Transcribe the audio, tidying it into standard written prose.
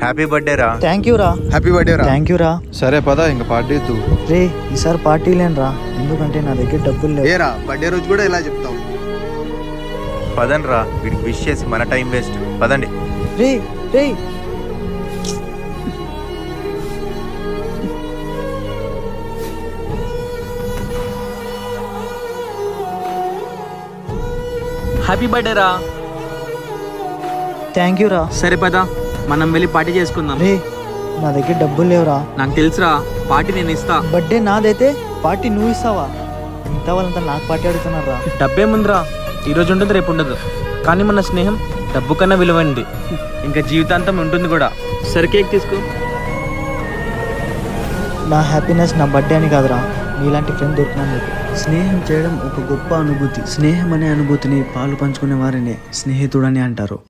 Happy birthday రా. Thank you రా. Happy birthday రా. థ్యాంక్ యూ రా. సరే పదా ఇంకా పార్టీ ఇద్దు. రే ఈసారి పార్టీ లేనురా, ఎందుకంటే నా దగ్గర డబ్బులు లేవు. ఏరా బర్త్డే రోజు కూడా ఇలా చెప్తావు? పదండి రా, వీడికి విష్ చేసి మన టైం వేస్ట్. పదండి. రే రే హ్యాపీ బర్త్డే రా. థ్యాంక్ యూ రా. సరే పదా మనం వెళ్ళి పార్టీ చేసుకుందాం. రే నా దగ్గర డబ్బులు లేవురా. నాకు తెలుసురా, పార్టీ నేను ఇస్తా. బర్త్డే నాదైతే పార్టీ నువ్వు ఇస్తావా? మిగతా వాళ్ళంతా నాకు పార్టీ అడుగుతున్నారా? డబ్బే ముందురా, ఈరోజు ఉంటుంది రేపు ఉండదు, కానీ మన స్నేహం డబ్బు కన్నా విలువైనది, ఇంకా జీవితాంతం ఉంటుంది కూడా. సరే కేక్ తీసుకో. నా హ్యాపీనెస్ నా బర్త్డే అని కాదురా, నీలాంటి ఫ్రెండ్ దొరికినందుకు. స్నేహం చేయడం ఒక గొప్ప అనుభూతి. స్నేహం అనే అనుభూతిని పాలు పంచుకునే వారినే స్నేహితుడని అంటారు.